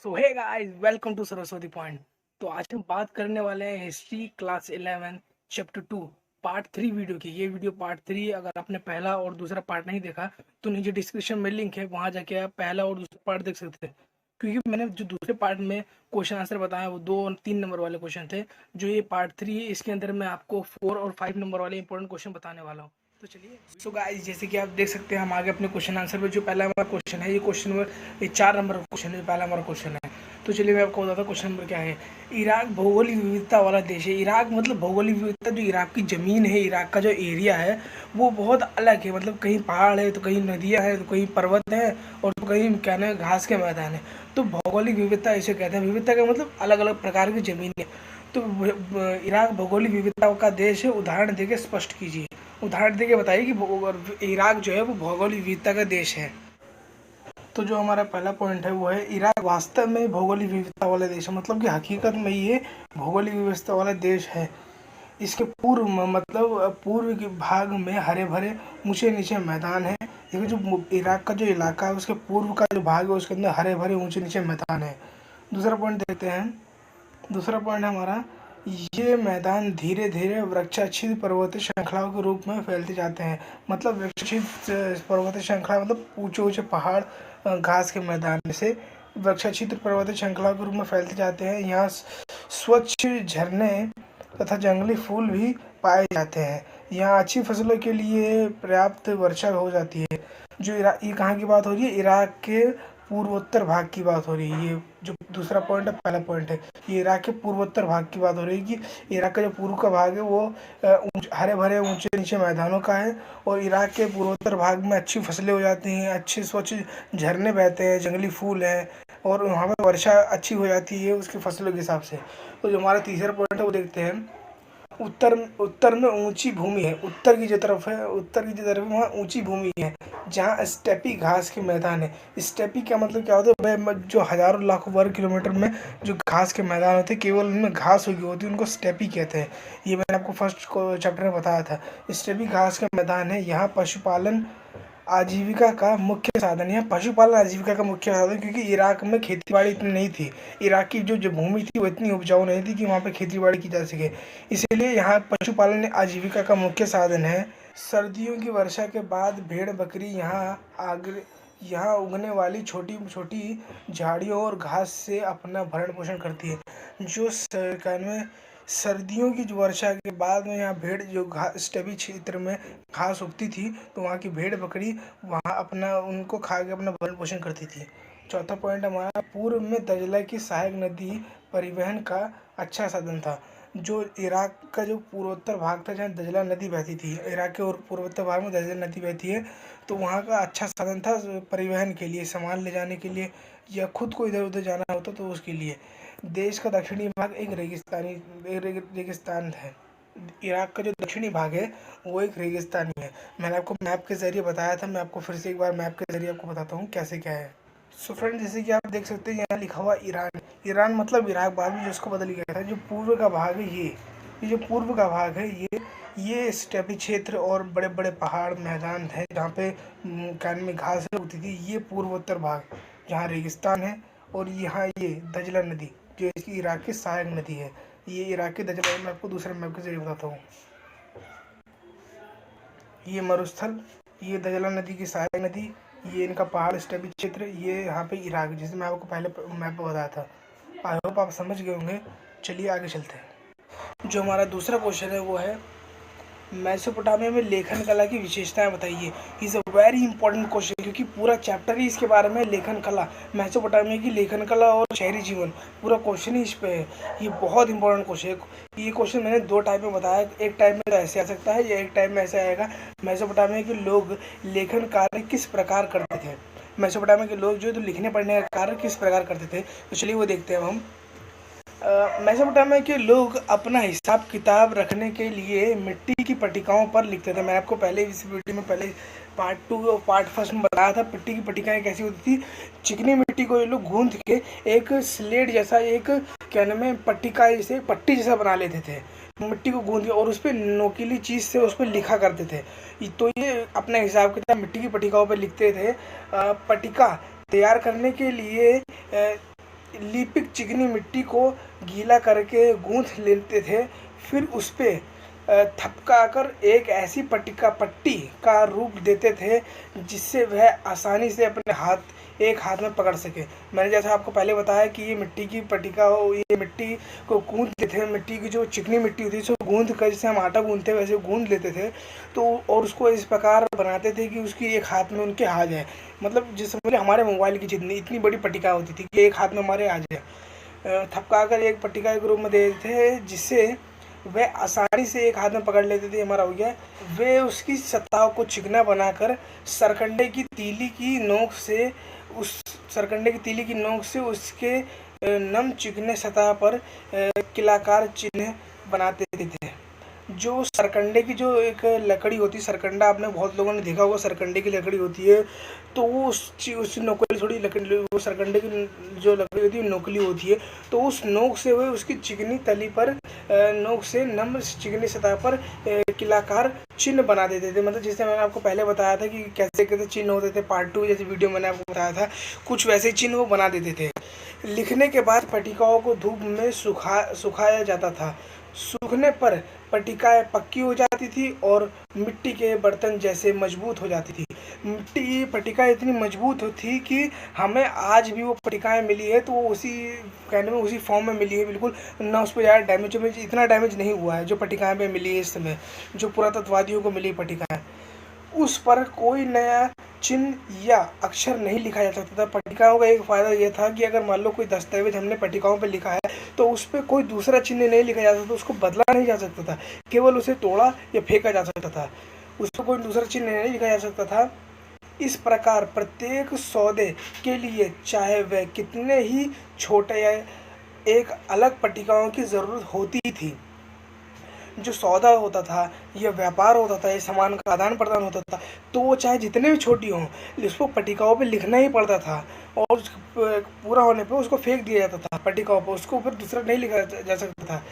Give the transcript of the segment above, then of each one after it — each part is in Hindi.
So hey guys, welcome to Saraswati point. तो आज हम बात करने वाले हैं history class 11 chapter 2 part 3 video की। ये वीडियो पार्ट 3, अगर आपने पहला और दूसरा पार्ट नहीं देखा तो नीचे डिस्क्रिप्शन में लिंक है, वहां जाके आप पहला और दूसरा पार्ट देख सकते हैं। क्योंकि मैंने जो दूसरे पार्ट में क्वेश्चन आंसर बताया वो 2 और 3 नंबर वाले क्वेश्चन थे। जो ये पार्ट 3 है इसके अंदर मैं आपको 4 और 5 नंबर वाले इंपॉर्टेंट क्वेश्चन बताने वाला हूँ। तो चलिए सो गाइस, जैसे कि आप देख सकते हैं हम आगे अपने क्वेश्चन आंसर पे। जो पहला हमारा क्वेश्चन है, ये 4 नंबर का क्वेश्चन है, पहला हमारा क्वेश्चन है। तो चलिए मैं आपको बताता हूँ क्वेश्चन नंबर क्या है। इराक भौगोलिक विविधता वाला देश है। इराक मतलब भौगोलिक विविधता, जो इराक की ज़मीन है, इराक का जो एरिया है वो बहुत अलग है। मतलब कहीं पहाड़ है तो कहीं नदियाँ हैं तो कहीं पर्वत है और तो कहीं क्या ना घास के मैदान है। तो भौगोलिक विविधता इसे कहते हैं। विविधता का मतलब अलग अलग प्रकार की ज़मीन है। तो इराक भौगोलिक विविधता का देश है। उदाहरण देके स्पष्ट कीजिए, उदाहरण देके बताइए कि इराक जो है वो भौगोलिक विविधता का देश है। तो जो हमारा पहला पॉइंट है वो है, इराक वास्तव में भौगोलिक विविधता वाला देश है। मतलब कि हकीकत में ये भौगोलिक विविधता वाला देश है। इसके पूर्व में, मतलब पूर्व के भाग में हरे भरे ऊंचे नीचे मैदान है। देखिए जो इराक का जो इलाका है उसके पूर्व का जो भाग है उसके अंदर हरे भरे ऊंचे नीचे मैदान है। दूसरा पॉइंट देखते हैं। दूसरा पॉइंट है हमारा, ये मैदान धीरे धीरे वृक्षाच्छादित पर्वतीय श्रृंखलाओं के रूप में फैलते जाते हैं। मतलब वृक्षाच्छादित पर्वतीय श्रृंखला मतलब ऊंचे ऊंचे पहाड़, घास के मैदान में से वृक्षाच्छादित पर्वतीय श्रृंखलाओं के रूप में फैलते जाते हैं। यहाँ स्वच्छ झरने तथा जंगली फूल भी पाए जाते हैं। यहाँ अच्छी फसलों के लिए पर्याप्त वर्षा हो जाती है। जो ये कहाँ की बात हो रही है? इराक के पूर्वोत्तर भाग की बात हो रही है। ये जो दूसरा पॉइंट है, पहला पॉइंट है, ये इराक के पूर्वोत्तर भाग की बात हो रही है कि इराक का जो पूर्व का भाग है वो हरे भरे ऊंचे नीचे मैदानों का है। और इराक के पूर्वोत्तर भाग में अच्छी फसलें हो जाती हैं, अच्छे स्वच्छ झरने बहते हैं, जंगली फूल हैं और वहाँ पर वर्षा अच्छी हो जाती है उसकी फसलों के हिसाब से। तो जो हमारा तीसरा पॉइंट है वो देखते हैं। उत्तर उत्तर में ऊंची भूमि है। उत्तर की जो तरफ है, उत्तर की जो तरफ है वहाँ ऊंची भूमि है जहाँ स्टेपी घास के मैदान है। स्टेपी का मतलब क्या होता है? जो हजारों लाखों वर्ग किलोमीटर में जो घास के मैदान होते हैं, केवल उनमें घास उगी होती है, उनको स्टेपी कहते हैं। ये मैंने आपको फर्स्ट चैप्टर में बताया था। स्टेपी घास के मैदान है। यहाँ पशुपालन आजीविका का मुख्य साधन है। पशुपालन आजीविका का मुख्य साधन, क्योंकि इराक में खेती बाड़ी इतनी नहीं थी। इराक की जो भूमि थी वो इतनी उपजाऊ नहीं थी कि वहाँ पे खेती बाड़ी की जा सके। इसीलिए यहाँ पशुपालन आजीविका का मुख्य साधन है। सर्दियों की वर्षा के बाद भेड़ बकरी यहाँ उगने वाली छोटी छोटी झाड़ियों और घास से अपना भरण पोषण करती है। जो सरकार में सर्दियों की जो वर्षा के बाद में यहाँ भेड़ जो स्टेपी क्षेत्र में घास उगती थी तो वहाँ की भेड़ बकरी वहाँ अपना उनको खा के अपना भरण पोषण करती थी। चौथा पॉइंट हमारा, पूर्व में दजला की सहायक नदी परिवहन का अच्छा साधन था। जो इराक का जो पूर्वोत्तर भाग था जहाँ दजला नदी बहती थी, इराक के और पूर्वोत्तर भाग में दजला नदी बहती है, तो वहाँ का अच्छा साधन था परिवहन के लिए, सामान ले जाने के लिए या खुद को इधर उधर जाना होता तो उसके लिए। देश का दक्षिणी भाग एक रेगिस्तान है। इराक का जो दक्षिणी भाग है वो एक रेगिस्तानी है। मैंने आपको मैप के ज़रिए बताया था, मैं आपको फिर से एक बार मैप के ज़रिए आपको बताता हूँ कैसे क्या है। सो फ्रेंड, जैसे कि आप देख सकते हैं यहाँ लिखा हुआ ईरान। ईरान मतलब इराक, बाद में जिसको बदल गया था। जो पूर्व का भाग है ये जो पूर्व का भाग है ये स्टेपी क्षेत्र और बड़े बड़े पहाड़ मैदान है जहाँ पे कान में घास होती थी। ये पूर्वोत्तर भाग जहाँ रेगिस्तान है। और यहाँ ये दजला नदी जो इसकी इराक की सहायक नदी है, ये इराक की दजला। मैं आपको दूसरे मैप के जरिए बताता हूँ। ये मरुस्थल, ये दजला नदी की सहायक नदी, ये इनका पहाड़ स्टेपी क्षेत्र, ये यहाँ पे इराक, जिसे मैं आपको पहले मैप पे बताया था। आई होप आप समझ गए होंगे। चलिए आगे चलते हैं। जो हमारा दूसरा क्वेश्चन है वो है, मेसोपोटामिया में लेखन कला की विशेषताएं बताइए। Is a very important question, क्योंकि पूरा चैप्टर ही इसके बारे में, लेखन कला, मेसोपोटामिया की लेखन कला और शहरी जीवन, पूरा क्वेश्चन ही इस पे है। ये बहुत इंपॉर्टेंट क्वेश्चन है। ये क्वेश्चन मैंने 2 टाइप में बताया। एक टाइप में तो ऐसे आ सकता है या एक टाइप में ऐसे आएगा, मेसोपोटामिया के लोग लेखन कार्य किस प्रकार करते थे। मेसोपोटामिया के लोग जो तो लिखने पढ़ने का कार्य किस प्रकार करते थे, तो चलिए वो देखते हैं हम। मेसोपोटामिया के लोग अपना हिसाब किताब रखने के लिए मिट्टी की पट्टिकाओं पर लिखते थे। मैंने आपको पहले इस वीडियो में पहले पार्ट 2 और पार्ट 1 में बताया था मिट्टी की पट्टिकाएँ कैसी होती थी। चिकनी मिट्टी को ये लोग गूंथ के एक स्लेट जैसा, एक क्या नाम है, पट्टिका जैसे पट्टी जैसा बना लेते थे। मिट्टी को गूंथ के और उस पर नोकीली चीज़ से उस पर लिखा करते थे। तो ये अपना हिसाब किताब मिट्टी की पट्टिकाओं पर लिखते थे। पट्टिका तैयार करने के लिए लिपिक चिकनी मिट्टी को गीला करके गूंथ लेते थे, फिर उस पे थपकाकर एक ऐसी पट्टी का रूप देते थे जिससे वह आसानी से अपने एक हाथ में पकड़ सके। मैंने जैसा आपको पहले बताया कि ये मिट्टी की पट्टिका हो, ये मिट्टी को गूंथते थे, मिट्टी की जो चिकनी मिट्टी होती है उसको गूंथ कर, जैसे हम आटा गूंथते वैसे गूंथ लेते थे, तो और उसको इस प्रकार बनाते थे कि उसकी एक हाथ में उनके आ जाए। मतलब जिस हमारे मोबाइल की जितनी इतनी बड़ी पट्टिका होती थी कि एक हाथ में हमारे आ जाए। थपका कर एक पट्टिका के रूप में देते थे जिससे वह आसानी से एक हाथ में पकड़ लेते थे। हमारा हो गया। वे उसकी सतह को चिकना बनाकर सरकंडे की तीली की नोक से उसके नम चिकने सतह पर किलाकार चिन्ह बनाते थे। जो सरकंडे की जो एक लकड़ी होती है, सरकंडा आपने बहुत लोगों ने देखा होगा, सरकंडे की लकड़ी होती है, तो वो उस नोकली थोड़ी लकड़ी, वो सरकंडे की जो लकड़ी होती है नोकली होती है, तो उस नोक से वो उसकी चिकनी तली पर नोक से नम चिकनी सतह पर किलाकार चिन्ह बना देते थे। मतलब जैसे मैंने आपको पहले बताया था कि कैसे कैसे चिन्ह होते थे, पार्ट 2 जैसे वीडियो मैंने आपको बताया था, कुछ वैसे चिन्ह वो बना देते थे। लिखने के बाद पट्टिकाओं को धूप में सुखाया जाता था। सूखने पर पट्टिकाएँ पक्की हो जाती थी और मिट्टी के बर्तन जैसे मजबूत हो जाती थी। मिट्टी पट्टिकाएँ इतनी मजबूत थी कि हमें आज भी वो पट्टिकाएँ मिली है, तो वो उसी कहने में उसी फॉर्म में मिली है बिल्कुल, ना उस पर ज़्यादा डैमेज इतना डैमेज नहीं हुआ है जो पट्टिकाएँ पे मिली है इस समय, जो पुरातत्ववादियों को मिली पट्टिकाएँ। उस पर कोई नया चिन्ह या अक्षर नहीं लिखा जा सकता था। पट्टिकाओं का एक फ़ायदा ये था कि अगर मान लो कोई दस्तावेज हमने पट्टिकाओं पे लिखा है तो उस पर कोई दूसरा चिन्ह नहीं लिखा जा सकता, उसको बदला नहीं जा सकता था, केवल उसे तोड़ा या फेंका जा सकता था, उस पर कोई दूसरा चिन्ह नहीं लिखा जा सकता था। इस प्रकार प्रत्येक सौदे के लिए, चाहे वह कितने ही छोटे या एक अलग पट्टिकाओं की ज़रूरत होती थी। जो सौदा होता था, यह व्यापार होता था, ये सामान का आदान प्रदान होता था, तो वो चाहे जितने भी छोटी हों, उसको पट्टिकाओं पे लिखना ही पड़ता था, और पूरा होने पे उसको फेंक दिया जाता था पट्टिकाओं पर, उसको ऊपर दूसरा नहीं लिखा जा सकता था।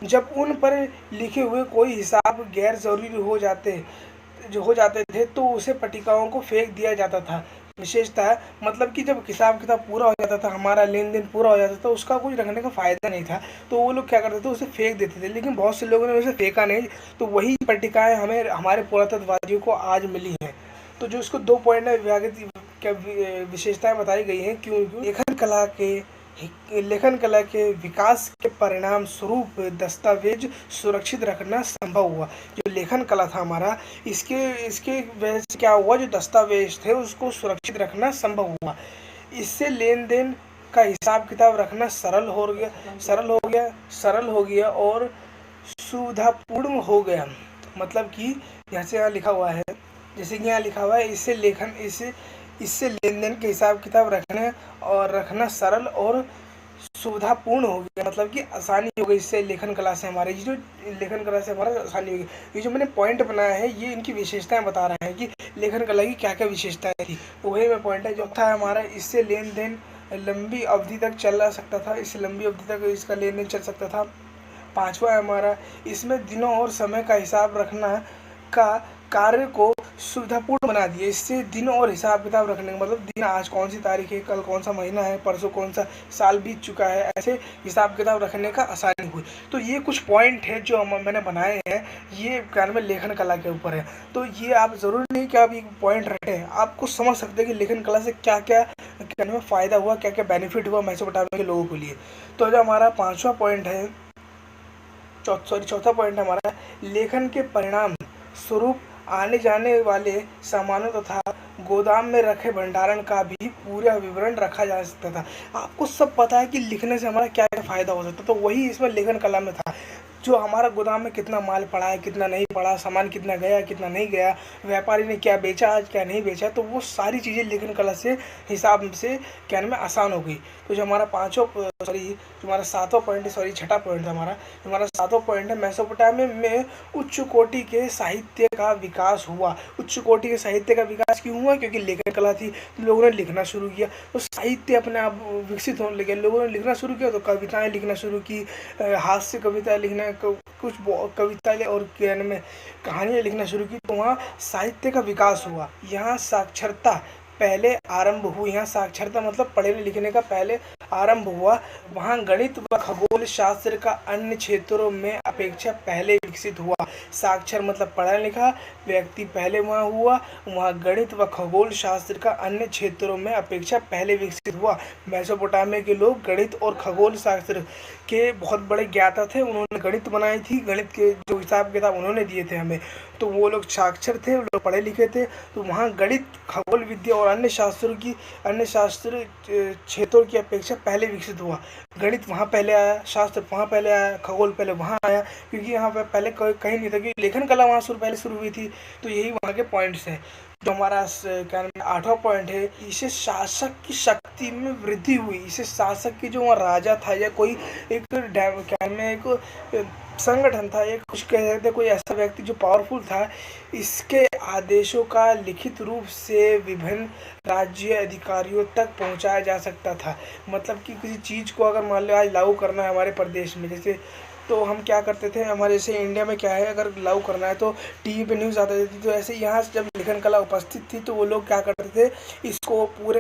जब उन पर लिखे हुए कोई हिसाब गैर ज़रूरी हो जाते थे तो उसे पट्टिकाओं को फेंक दिया जाता था। विशेषता मतलब कि जब हिसाब किताब पूरा हो जाता था, हमारा लेन देन पूरा हो जाता था, उसका कुछ रखने का फ़ायदा नहीं था, तो वो लोग क्या करते थे, उसे फेंक देते थे। लेकिन बहुत से लोगों ने उसे फेंका नहीं, तो वही पट्टिकाएँ हमें हमारे पुरातत्ववादियों को आज मिली हैं। तो जो इसको 2 पॉइंट में विशेषताएँ बताई गई हैं, क्यों लेखन कला के विकास के परिणाम स्वरूप दस्तावेज सुरक्षित रखना संभव हुआ। जो लेखन कला था हमारा, इसके वजह से क्या हुआ, जो दस्तावेज थे उसको सुरक्षित रखना संभव हुआ। इससे लेन देन का हिसाब किताब रखना सरल हो गया और सुविधापूर्ण हो गया। मतलब कि जैसे यहाँ लिखा हुआ है, इससे लेन देन के हिसाब किताब रखना सरल और सुविधापूर्ण हो गया, मतलब कि आसानी हो गई। इससे लेखन कला से हमारा आसानी हो गई। ये जो मैंने पॉइंट बनाया है, ये इनकी विशेषताएं बता रहे हैं कि लेखन कला की क्या क्या विशेषताएं थी, तो वही में पॉइंट है जो था हमारा। इससे लेन देन लंबी अवधि तक चला सकता था, इसका लेन देन चल सकता था। 5वां है हमारा, इसमें दिनों और समय का हिसाब रखना का कार्य को सुविधापूर्ण बना दिया। इससे दिन और हिसाब किताब रखने का मतलब, दिन आज कौन सी तारीख है, कल कौन सा महीना है, परसों कौन सा साल बीत चुका है, ऐसे हिसाब किताब रखने का आसानी हुई। तो ये कुछ पॉइंट है जो मैंने बनाए हैं, ये कार्य में लेखन कला के ऊपर है। तो ये आप ज़रूरी नहीं कि आप एक पॉइंट रखें, आपको समझ सकते हैं कि लेखन कला से क्या क्या करने में फ़ायदा हुआ, क्या क्या बेनिफिट हुआ मेसोपोटामिया के लोगों के लिए। तो जो हमारा चौथा पॉइंट है हमारा, लेखन के परिणाम स्वरूप आने जाने वाले सामानों तथा गोदाम में रखे भंडारण का भी पूरा विवरण रखा जा सकता था। आपको सब पता है कि लिखने से हमारा क्या क्या फ़ायदा हो सकता है, तो वही इसमें लेखन कला में था। जो हमारा गोदाम में कितना माल पड़ा है, कितना नहीं पड़ा, सामान कितना गया, कितना नहीं गया, व्यापारी ने क्या बेचा आज, क्या नहीं बेचा, तो वो सारी चीज़ें लेखन कला से हिसाब से कहने में आसान हो गई। तो जो हमारा छठा पॉइंट था हमारा 7वां पॉइंट है, मेसोपोटामिया में उच्च कोटि के साहित्य का विकास हुआ। उच्च कोटि के साहित्य का विकास क्यों हुआ? क्योंकि लेखन कला थी, लोगों ने लिखना शुरू किया, तो साहित्य अपने आप विकसित होने लगे। लोगों ने लिखना शुरू किया तो कविताएं लिखना शुरू की, हास्य कविताएं लिखना, कुछ कविताएं और में कहानियाँ लिखना शुरू की, तो वहाँ साहित्य का विकास हुआ। यहाँ साक्षरता पहले आरंभ हुई, यहाँ साक्षरता मतलब पढ़ने लिखने का पहले आरंभ हुआ, वहाँ गणित व खगोल शास्त्र का अन्य क्षेत्रों में अपेक्षा पहले विकसित हुआ। साक्षर मतलब पढ़ा लिखा व्यक्ति पहले वहाँ हुआ, वहाँ गणित व खगोल शास्त्र का अन्य क्षेत्रों में अपेक्षा पहले विकसित हुआ। मेसोपोटामिया के लोग गणित और खगोल शास्त्र के बहुत बड़े ज्ञाता थे, उन्होंने गणित बनाई थी, गणित के जो हिसाब किताब उन्होंने दिए थे हमें, तो वो लोग साक्षर थे, वो लोग पढ़े लिखे थे। तो वहाँ गणित, खगोल विद्या और अन्य शास्त्र क्षेत्रों की अपेक्षा पहले विकसित हुआ। गणित वहाँ पहले आया, शास्त्र वहाँ पहले आया, खगोल पहले वहाँ आया, क्योंकि यहाँ पर पहले कहीं नहीं था कि लेखन कला वहाँ पहले शुरू हुई थी। तो यही वहाँ के पॉइंट्स हैं। जो हमारा क्या नाम 8वां पॉइंट है, इसे शासक की शक्ति में वृद्धि हुई। इसे शासक की जो वहाँ राजा था या कोई एक क्या में एक संगठन था, एक कुछ कह सकते कोई ऐसा व्यक्ति जो पावरफुल था, इसके आदेशों का लिखित रूप से विभिन्न राज्य अधिकारियों तक पहुंचाया जा सकता था। मतलब कि किसी चीज़ को अगर मान लो आज लागू करना है हमारे प्रदेश में, जैसे तो हम क्या करते थे, हमारे जैसे इंडिया में क्या है, अगर लागू करना है तो टीवी पे न्यूज़ आती थी। तो ऐसे यहाँ जब लेखन कला उपस्थित थी तो वो लोग क्या करते थे, इसको पूरे